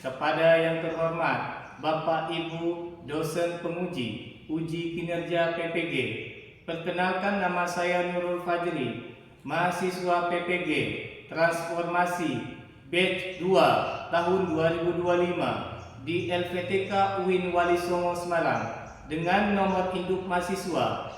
Kepada yang terhormat Bapak Ibu dosen penguji uji kinerja PPG, perkenalkan nama saya Nurul Fajri, mahasiswa PPG Transformasi Batch 2 tahun 2025 di LPTK UIN Wali Songo Semarang dengan nomor induk mahasiswa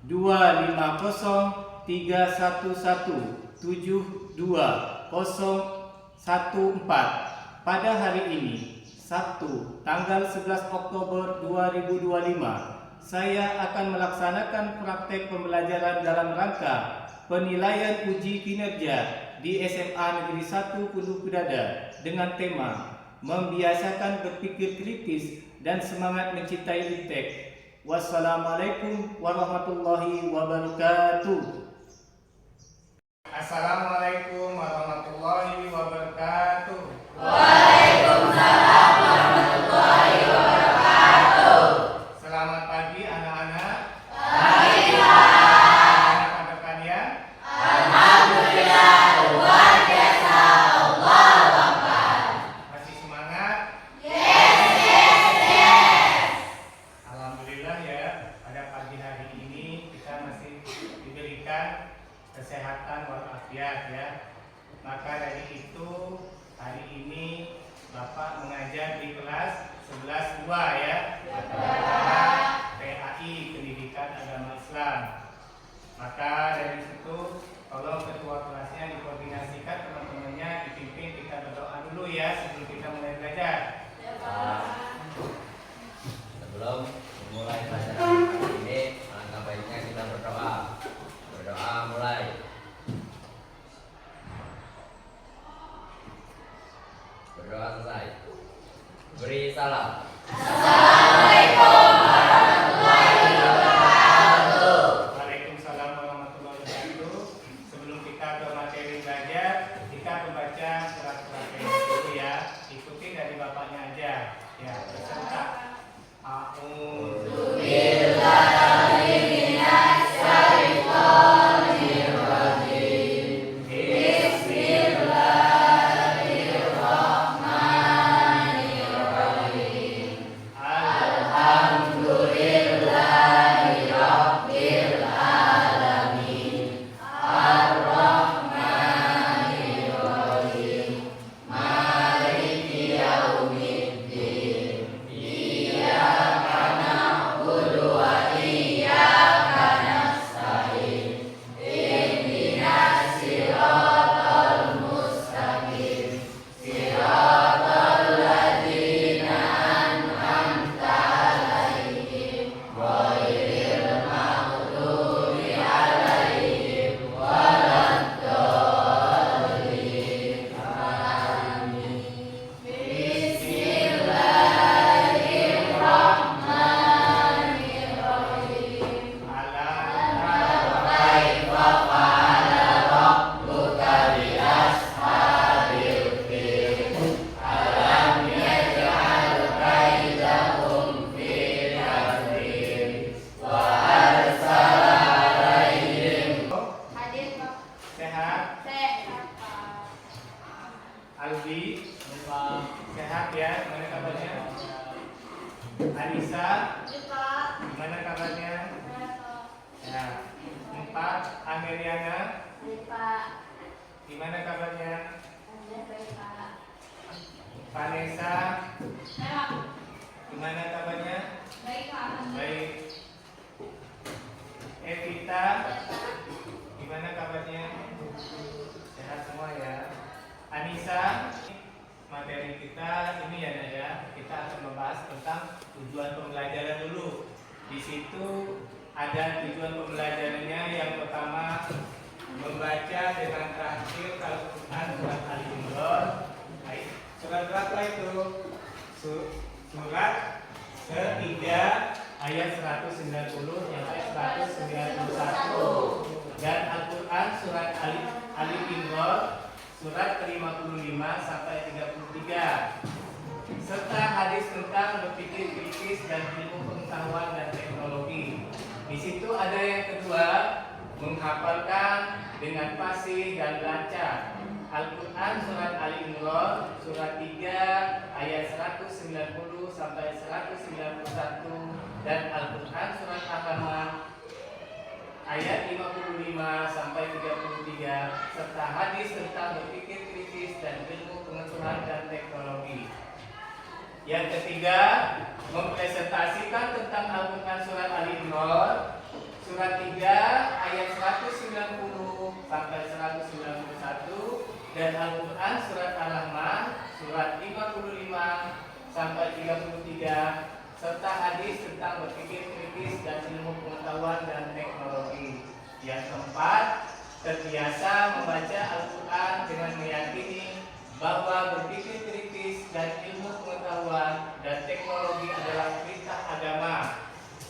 25031172014. Pada hari ini, Sabtu, tanggal 11 Oktober 2025, saya akan melaksanakan praktek pembelajaran dalam rangka penilaian uji kinerja di SMA Negeri 1 Pondok Bidadar dengan tema membiasakan berpikir kritis dan semangat mencintai Iptek. Wassalamualaikum warahmatullahi wabarakatuh. Assalamualaikum warahmatullahi wabarakatuh. Waalaikumsalam warahmatullahi wabarakatuh. Selamat pagi anak-anak. Pagi Pak. Apa kabar kalian? Alhamdulillah luar biasa. Allahu Akbar. Masih semangat? Yes. Alhamdulillah ya, pada pagi hari ini kita masih diberikan kesehatan walafiat ya. Maka dari itu hari ini Bapak mengajar di kelas 11-2 ya. PAI Pendidikan Agama Islam. Maka dari situ tolong ketua kelasnya dikoordinasikan, teman-temannya dipimpin, kita berdoa dulu ya sebelum kita mulai belajar. Sebelum memulai pelajaran kali ini, alangkah baiknya kita berdoa. Berdoa mulai. Berdoa selesai. Beri salam. Assalamualaikum warahmatullahi wabarakatuh. Waalaikumsalam warahmatullahi wabarakatuh. Sebelum kita ke materi belajar, kita membaca surat-surat dulu ya. Ikuti dari bapaknya aja. Ya, beserta. A'udzu Billahi minasyaitonir rajim. Bismillahirrahmanirrahim. Alhamdulillahi rabbil alamin. Ar-Rahmanir Rahim. Maliki yaumiddin. Iyyaka na'budu wa iyyaka nasta'in. Ihdinas siratal mustaqim. Siratal ladzina an'amta 'alaihim ghairil maghdubi 'alaihim waladdallin. Amin. Bismillahirrahmanirrahim. Kaifa fa'ala rabbuka bi ashabil fil. Alam yaj'al kaidahum fi tadbir. Wa arsala 'alaihim. Hadir Pak. Sehat? Sehat Pak. Albi? Sehat ya? Gimana kabarnya? Anissa? Pak. Gimana kabarnya? Ya. 4. Ameriana? Pak. Gimana kabarnya? Pak. Vanessa? Sehat. Gimana kabarnya? Baik Pak. Baik. Evita? Gimana kabarnya? Sehat semua ya. Anissa? Materi kita ini ya Naya, kita akan membahas tentang tujuan pembelajaran dulu. Di situ ada tujuan pembelajarannya. Yang pertama, membaca dengan terakhir Al-Quran surat Al-Imran. Surat berapa itu? Surat ketiga ayat 190 sampai 191. Dan Al-Quran surat Al-Imran surat ke-55 sampai 33, serta hadis tentang berpikir kritis dan ilmu pengetahuan dan teknologi. Di situ ada yang kedua, menghafalkan dengan fasih dan lancar. Al-Quran surat Ali Imran surat 3 ayat 190 sampai 191 dan Al-Quran surat Al-Qamar ayat 55 sampai 33 serta hadis tentang berpikir kritis dan ilmu pengetahuan dan teknologi. Yang ketiga, mempresentasikan tentang Al-Quran surat Ali Imran surat 3 ayat 190 sampai 191 dan Al-Quran surat Al-Rahman surat 55 sampai 33 serta hadis tentang berpikir kritis dan ilmu pengetahuan dan teknologi. Yang keempat, terbiasa membaca Al-Quran dengan meyakini bahwa berpikir kritis dan ilmu pengetahuan dan teknologi adalah perintah agama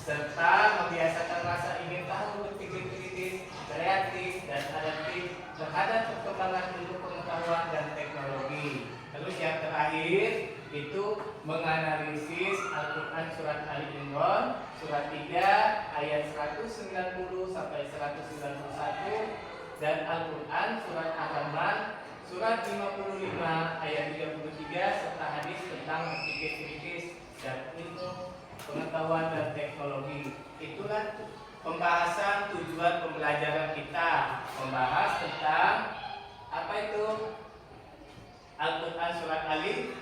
serta membiasakan rasa ingin tahu, berpikir kritis, kreatif, dan adaptif terhadap perkembangan ilmu pengetahuan dan teknologi. Terus yang terakhir itu menganalisis Al-Quran surat Ali Imran surat 3 ayat 190 sampai 191 dan Al-Quran surat Al-Rahman surat 55 ayat 33 serta hadis tentang berpikir kritis dan ilmu pengetahuan dan teknologi. Itulah pembahasan tujuan pembelajaran kita, membahas tentang apa itu Al-Quran surat Ali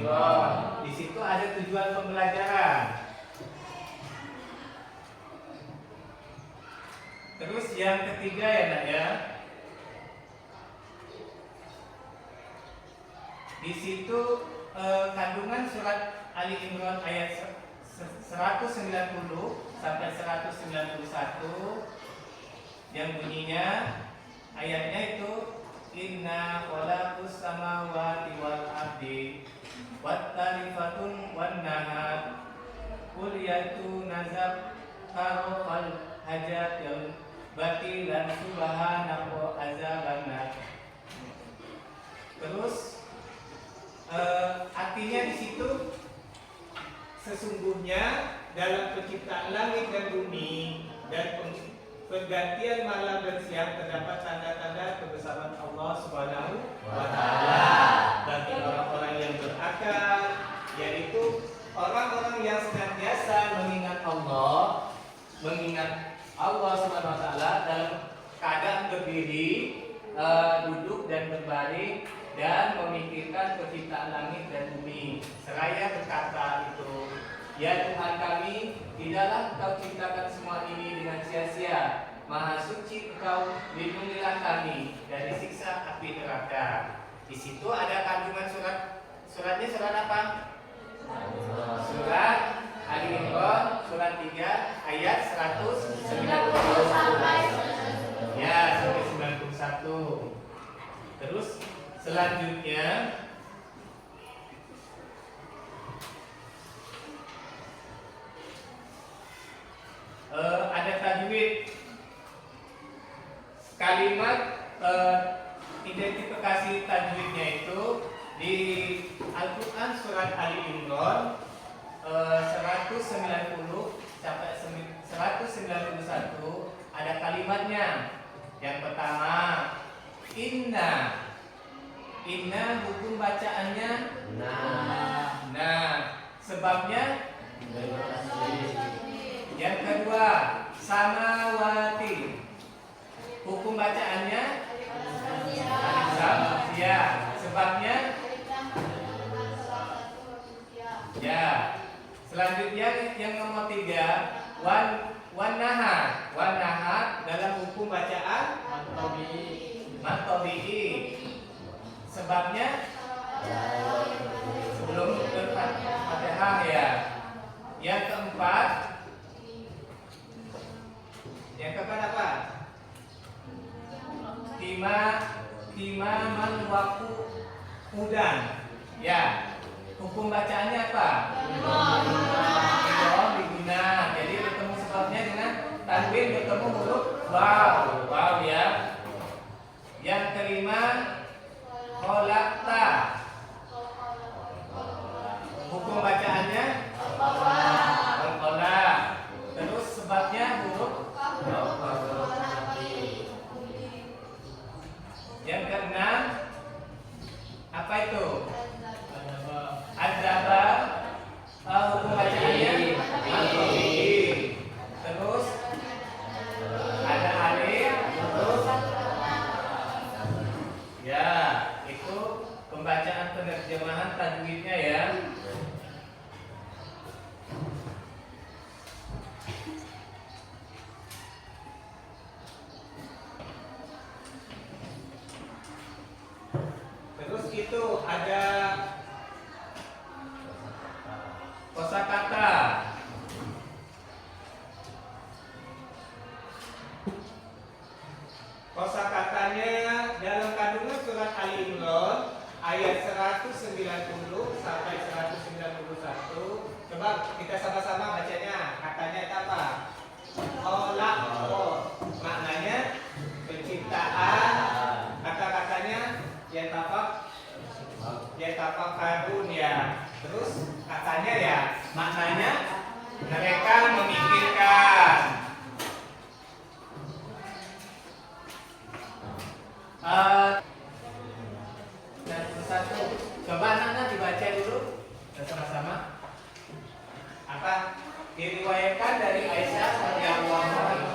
Imran. Di situ ada tujuan pembelajaran. Terus yang ketiga ya nak ya, di situ kandungan surat Ali Imran ayat 190 sampai 191 yang bunyinya ayatnya itu inna khalaqus samawati wal ardi wat tarifatun wan nahar kuliyatu nazab karofal hajatil batilan subhanahu azabanna. Terus artinya di situ sesungguhnya dalam penciptaan langit dan bumi dan pergantian malam dan siang terdapat tanda-tanda kebesaran Allah Subhanahu wa taala bagi orang-orang yang berakal, yaitu orang-orang yang senantiasa mengingat Allah Subhanahu wa taala dalam keadaan berdiri, duduk dan berbaring dan memikirkan penciptaan langit dan bumi. Seraya berkata itu, ya Tuhan kami, tidaklah Engkau ciptakan semua ini dengan sia-sia. Maha suci Engkau, lindungilah kami dari siksa api neraka. Di situ ada kandungan suratnya surat apa? Surat Ali Imran surat 3 ayat 190 sampai 91. Terus selanjutnya ada tajwid. Kalimat identifikasi tajwidnya itu di Al-Quran surat Ali Imran 190 sampai 191 ada kalimatnya. Yang pertama, Inna hukum bacaannya Nah, sebabnya. Yang kedua, samawati, hukum bacaannya ya, sebabnya ya. Selanjutnya yang nomor 3, wan nahar dalam hukum bacaan matobi'i, sebabnya sebelum Fatihah ya. Yang keempat apa? Timaman waku udan. Ya. Hukum bacaannya apa? Diguna. Jadi bertemu sebabnya dengan tanwin, bertemu huruf waw ya. Yang kelima, kholakta. Hukum bacaannya kola. Terus sebabnya huruf. Yang keenam, Mereka memikirkan. Dan satu, coba anak-anak dibaca dulu bersama-sama. Apa? Diriwayatkan dari Aisyah radhiyallahu anha.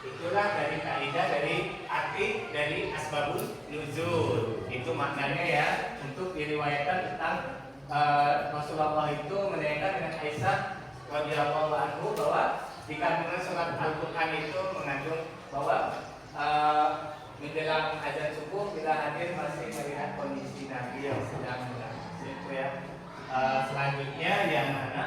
Itulah dari kaidah dari arti dari asbabun nuzul. Itu maknanya ya, untuk diriwayatkan tentang Rasulullah itu menanyakan dengan Aisyah radhiyallahu anhu bahwa di kandungan surat Al-Quran itu mengandung bahwa menjelang azan subuh bila hadir masih melihat kondisi Nabi yang sedang menangis. Itu ya. Selanjutnya yang mana?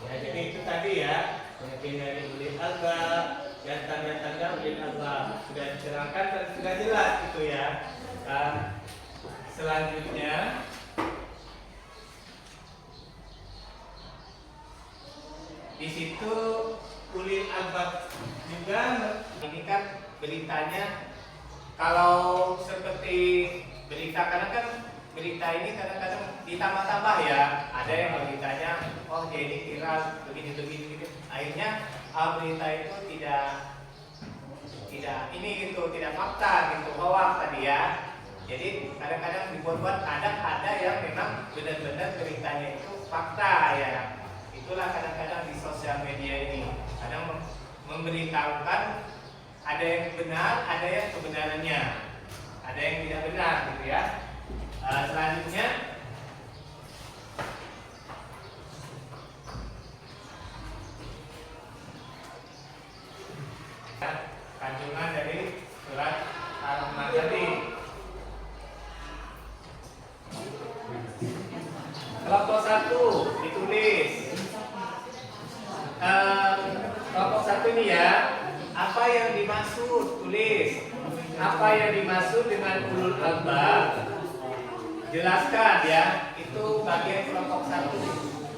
Ya, jadi itu tadi ya, mungkin dari ulil albab dan tanda-tanda ulil albab sudah diterangkan dan sudah jelas itu ya. Dan selanjutnya di situ ulil albab juga ini kan beritanya kalau seperti berita karena kan berita ini kadang-kadang ditambah-tambah ya. Ada yang beritanya, oh jadi viral begini. Akhirnya berita itu tidak ini gitu, tidak fakta gitu, hoax tadi ya. Jadi kadang-kadang dibuat-buat, ada yang memang benar-benar beritanya itu fakta ya. Itulah kadang-kadang di sosial media ini kadang memberitahukan ada yang benar, ada yang kebenarannya, ada yang tidak benar gitu ya. Selanjutnya kandungan dari surat Ar-Rahman tadi. Kelompok 1 ditulis. Kelompok 1 ini ya, apa yang dimaksud, tulis. Apa yang dimaksud dengan ulul albab? Jelaskan ya, itu bagian kelompok 1.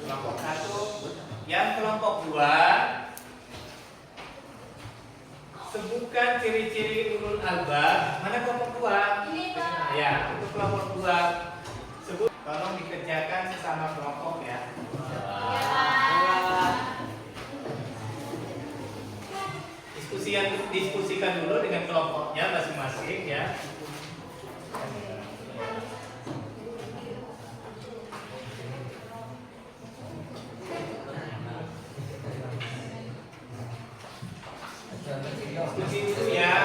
Kelompok 1. Yang kelompok 2, sebutkan ciri-ciri ulul albab. Mana kelompok 2? Ini, Pak. Ya, itu kelompok 2. Sebut, tolong dikerjakan sesama kelompok ya. Diskusikan dulu dengan kelompoknya masing-masing ya. Diskusi dulu ya.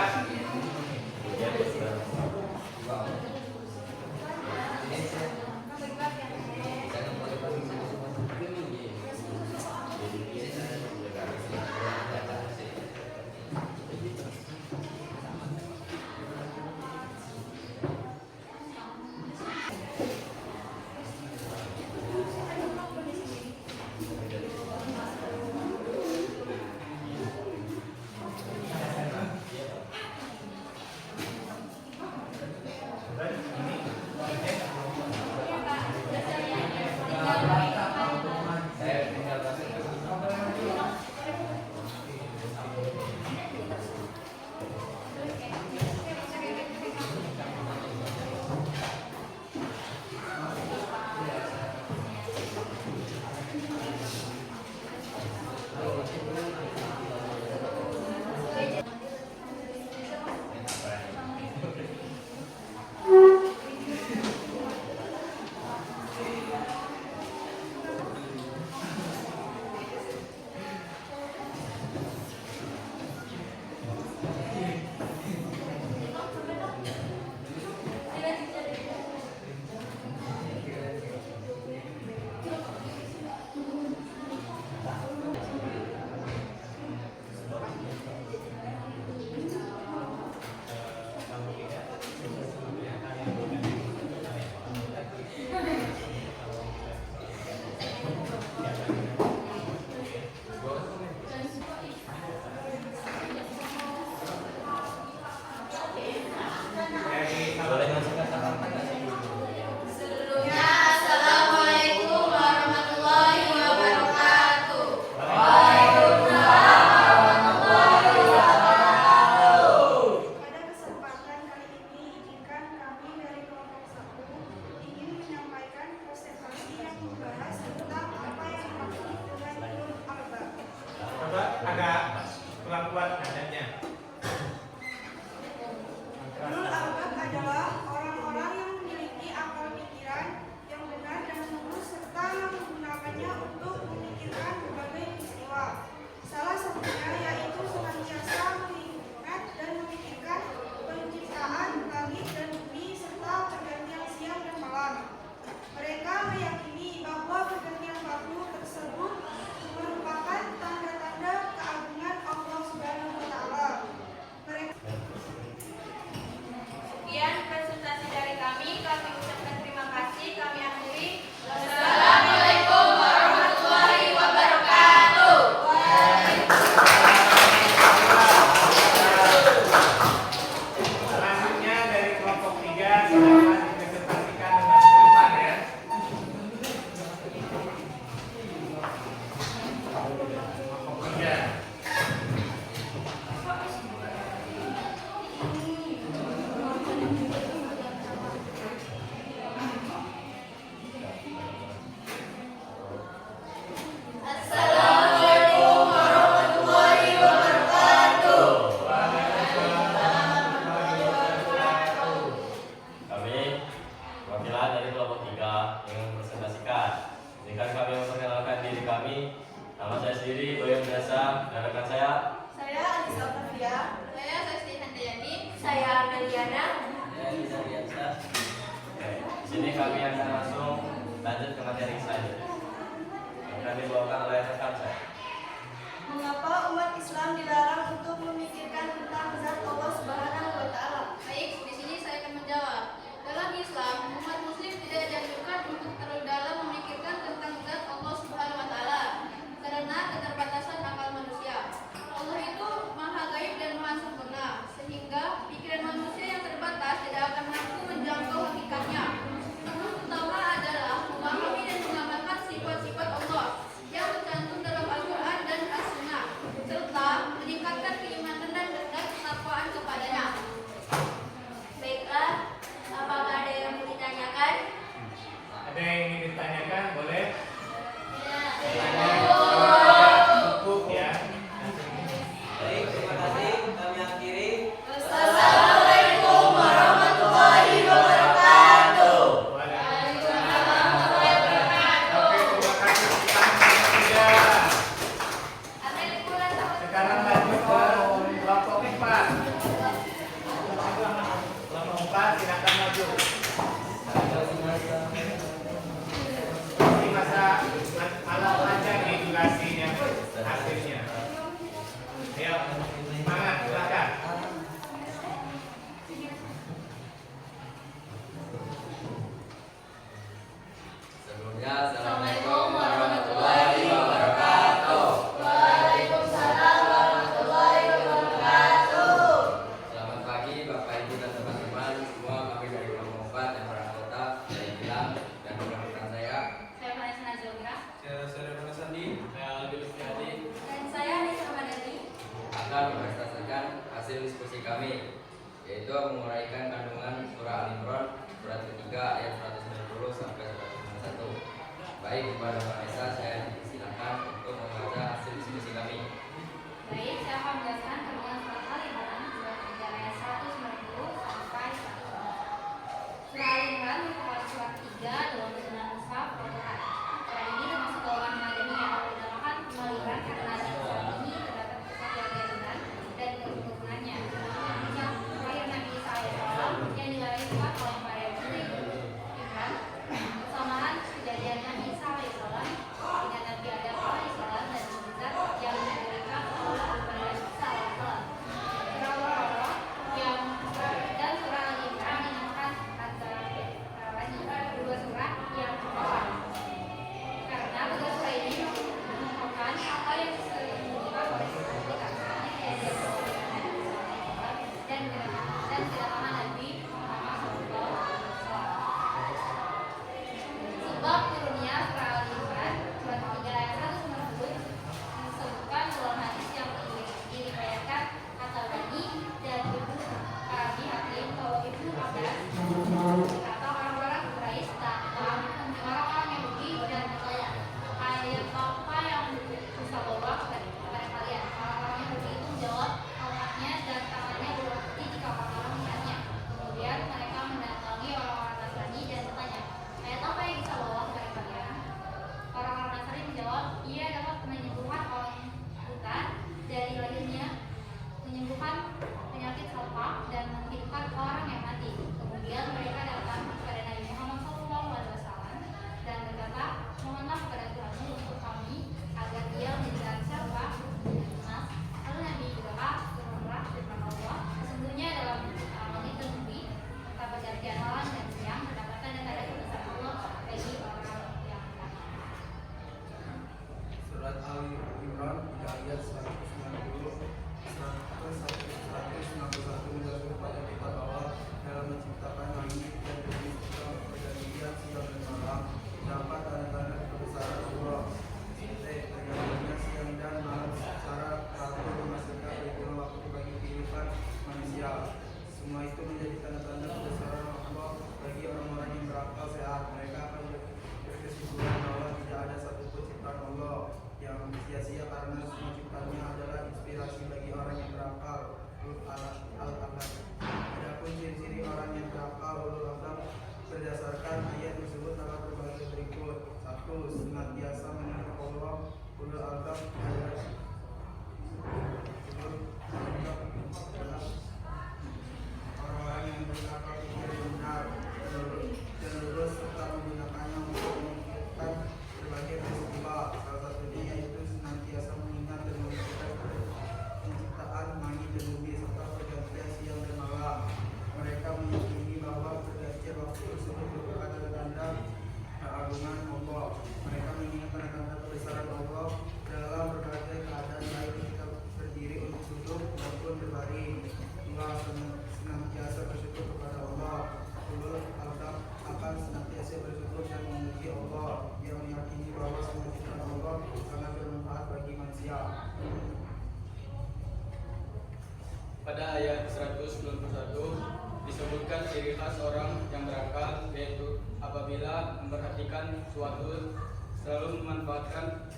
kami ucapkan terima kasih. Kami akhiri. Assalamualaikum warahmatullahi wabarakatuh. Selanjutnya dari kelompok 3 silakan dipresentasikan dengan depan ya. Kelompok 3. Assalamualaikum warahmatullahi wabarakatuh. Kami perwakilan dari kelompok 3 ingin mempresentasikan. Izinkan kami memperkenalkan diri kami. Nama saya sendiri Boyan Biasa dan rekan saya. Saya Anissa Octavia. Saya Sasti Handayani. Saya Ameliana. Oke, di sini kami akan langsung lanjut ke materi selanjutnya. Akan dibawakan oleh rekan saya. Mengapa umat Islam dilarang untuk memikirkan tentang zat Allah Subhanahu wa taala? Baik, di sini saya akan menjawab. Dalam Islam, umat muslim tidak dianjurkan untuk terlalu dalam memikirkan tentang zat Allah Subhanahu wa taala karena keterbatasan akal manusia. Allah itu maha gaib dan maha sempurna, sehingga pikiran manusia yang terbatas tidak akan mampu menjangkau hakikatnya. Tugas utama adalah memahami dan mengamalkan sifat-sifat Allah yang orang-orang yang berakal pikir yang benar dan lurus serta menggunakannya untuk memikirkan berbagai peristiwa. Salah satunya yaitu senantiasa mengingat dan memikirkan penciptaan langit dan bumi serta pergantian siang dan malam. Mereka meyakini bahwa pergantian waktu tersebut merupakan tanda-tanda keagungan Allah. Mereka mengingat tanda-tanda kebesaran Allah dalam berbagai keadaan, baik ketika berdiri untuk duduk maupun berbaring. Allah senantiasa bersyukur kepada Allah. Ulul albab akan senantiasa bersyukur dan memuji Allah, yang meyakini bahwa semua ciptaan Allah sangat bermanfaat bagi manusia. Pada ayat 191 disebutkan ciri khas orang yang berakal, yaitu apabila memperhatikan suatu selalu memanfaatkan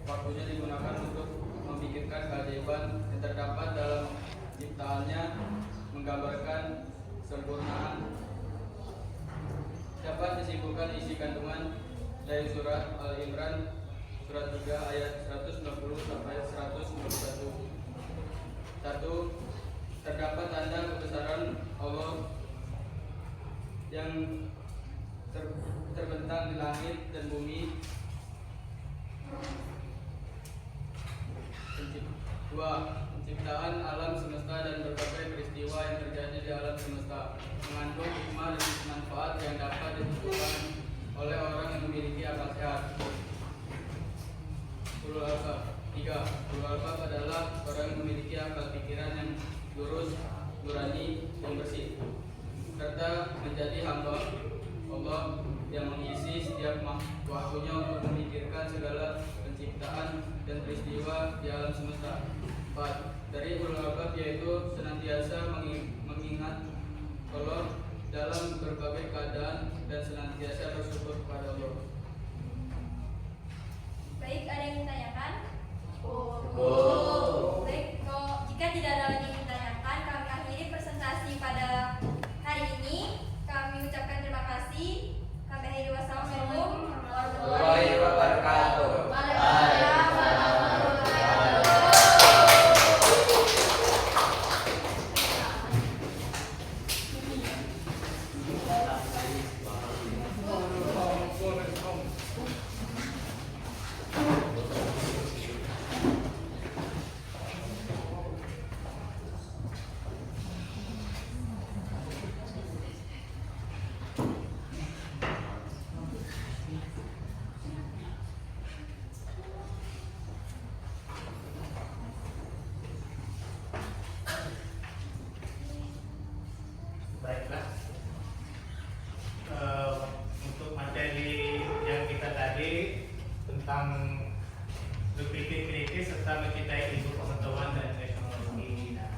waktunya digunakan untuk memikirkan keajaiban yang terdapat dalam ciptaannya, menggambarkan sempurnaan. Dapat disimpulkan isi kandungan dari surat Al-Imran surat 3 ayat 190 sampai 191. 1. Terdapat tanda kebesaran Allah yang terbentang di langit dan bumi. 2. Penciptaan alam semesta dan berbagai peristiwa yang terjadi di alam semesta mengandung hikmah dan manfaat yang dapat ditentukan oleh orang yang memiliki akal sehat. Ulul albab. 3. Ulul albab adalah orang yang memiliki akal pikiran yang lurus, nurani, dan bersih, serta menjadi hamba Allah yang mengisi setiap waktunya untuk memikirkan segala penciptaan dan peristiwa di alam semesta. 4. Dari ulul albab yaitu senantiasa mengingat Allah dalam berbagai keadaan dan senantiasa bersyukur kepada Allah. Baik, ada yang ditanyakan? Oh. Baik, jika tidak ada lagi yang ditanyakan, kami akhiri presentasi pada hari ini. Kami ucapkan terima kasih. Kami akhiri. Wassalamualaikum warahmatullahi wabarakatuh. Waalaikumsalam warahmatullahi wabarakatuh. Baiklah, untuk materi yang kita tadi tentang berpikir kritis serta mencintai ilmu pengetahuan dan teknologi. Nah,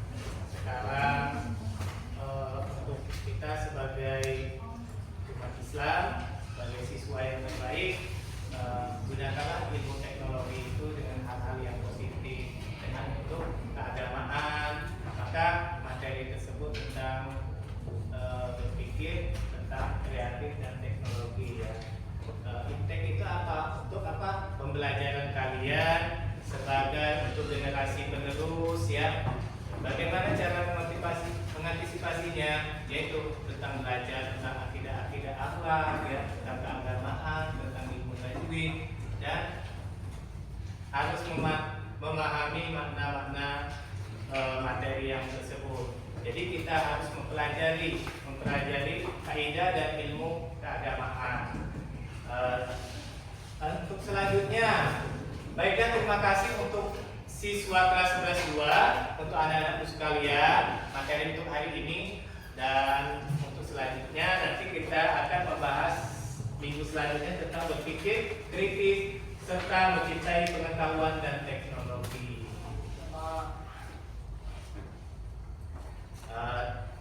sekarang untuk kita sebagai umat Islam, sebagai siswa yang terbaik, gunakanlah ilmu teknologi itu dengan hal-hal yang positif, dengan untuk keagamaan. Maka materi tersebut tentang berpikir tentang kreatif dan teknologi ya. Intek itu apa? Untuk apa? Pembelajaran kalian sebagai untuk generasi penerus ya. Bagaimana cara mengantisipasinya? Yaitu tentang belajar tentang akidah akhlak ya, tentang keagamaan, tentang ilmu tajwid, dan harus memahami makna-makna materi yang tersebut. Jadi kita harus mempelajari kaidah dan ilmu keagamaan. Untuk selanjutnya, baiklah, terima kasih untuk siswa kelas 11 2, untuk anak-anakku sekalian materi untuk hari ini. Dan untuk selanjutnya nanti kita akan membahas minggu selanjutnya tentang berpikir kritis serta mencintai pengetahuan dan teknologi.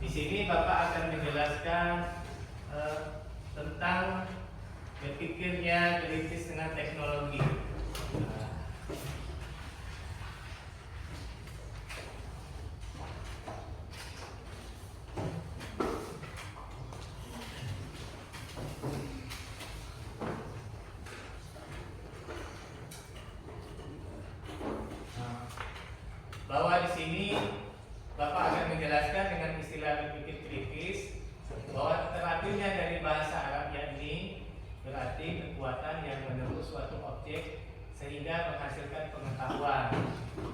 Di sini Bapak akan menjelaskan tentang berpikirnya kritis dengan teknologi. artinya dari bahasa Arab yakni berarti kekuatan yang menerus suatu objek sehingga menghasilkan pengetahuan.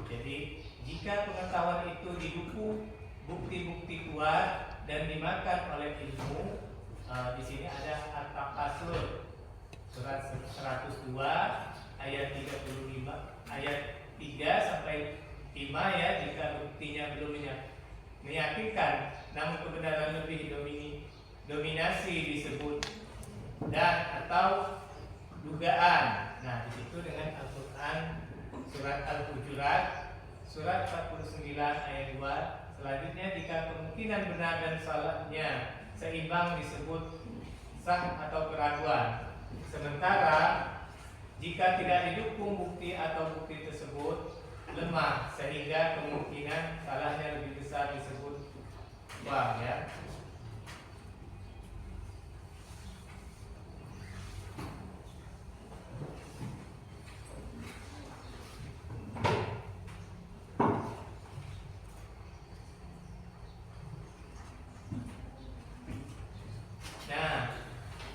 Jadi jika pengetahuan itu didukung bukti-bukti kuat dan dimakan oleh ilmu, di sini ada At-Takatsur surat 102 ayat 35 ayat 3 sampai 5 ya. Jika buktinya belum meyakinkan namun kebenaran lebih dominasi disebut dan atau dugaan. Nah, di situ dengan Al-Qur'an surat Al-Hujurat surat 49 ayat 2. Selanjutnya jika kemungkinan benar dan salahnya seimbang disebut sah atau keraguan. Sementara jika tidak didukung bukti atau bukti tersebut lemah sehingga kemungkinan salahnya lebih besar disebut wah ya. Nah,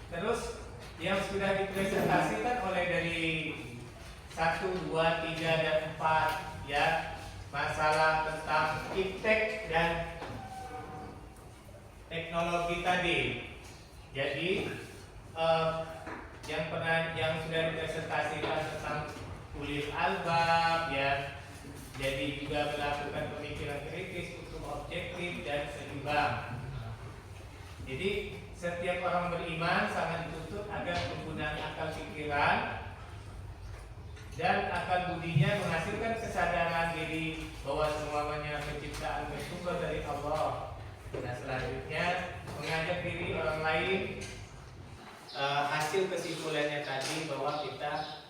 terus yang sudah dipresentasikan oleh dari 1, 2, 3, dan 4 ya, masalah tentang iptek dan teknologi tadi. Jadi yang sudah dipresentasikan tentang ulil albab ya, jadi juga melakukan pemikiran kritis untuk objektif dan seimbang. Jadi setiap orang beriman sangat dituntut agar penggunaan akal pikiran dan akal budinya menghasilkan kesadaran diri bahwa semuanya penciptaan bersumber dari Allah. Nah, selanjutnya mengajak diri orang lain. Hasil kesimpulannya tadi bahwa kita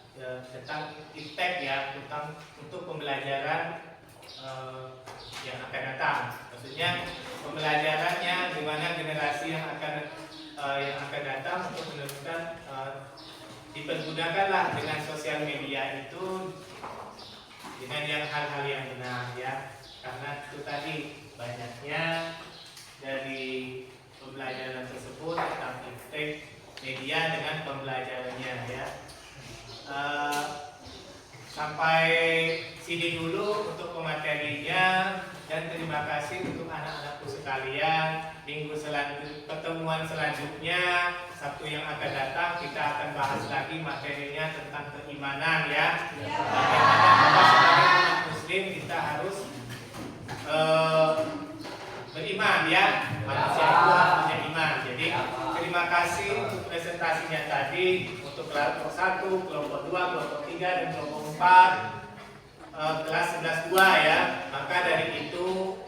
tentang iptek ya, tentang untuk pembelajaran yang akan datang. Maksudnya pembelajarannya di mana generasi yang akan datang untuk menemukan dipergunakanlah dengan sosial media itu dengan yang hal-hal yang benar ya, karena itu tadi banyaknya dari pembelajaran tersebut tentang iptek media dengan pembelajarannya ya. Sampai sini dulu untuk pematerinya, dan terima kasih untuk anak-anakku sekalian. Pertemuan selanjutnya Sabtu yang akan datang kita akan bahas lagi materinya tentang keimanan ya. Bagaimana kita sebagai umat muslim kita harus beriman ya. Manusia itu harus punya iman. Jadi terima kasih untuk presentasinya tadi untuk kelompok 1, kelompok 2, kelompok 3 dan kelompok 4 kelas 11-2 ya. Maka dari itu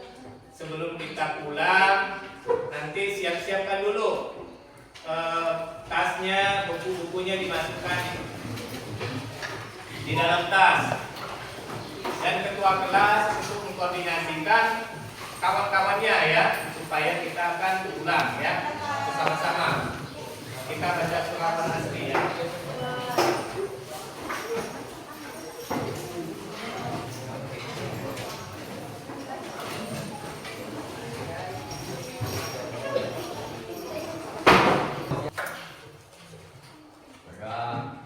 sebelum kita pulang nanti siap-siapkan dulu tasnya, buku-bukunya dimasukkan di dalam tas, dan ketua kelas untuk mengkoordinasikan kawan-kawannya ya, supaya kita akan pulang ya bersama-sama. Kita baca surat Al-Asri ya.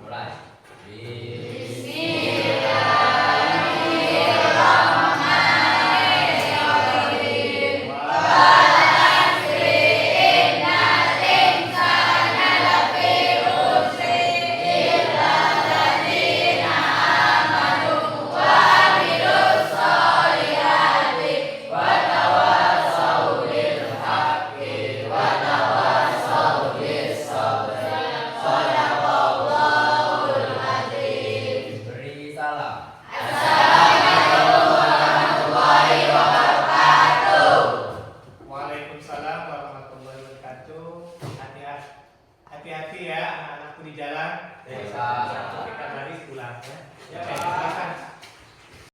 Mulai. Beri salam. Waalaikumsalam warahmatullahi wabarakatuh. Hati-hati ya anak-anakku di jalan. Kita Kita baris pulang ya. Ya,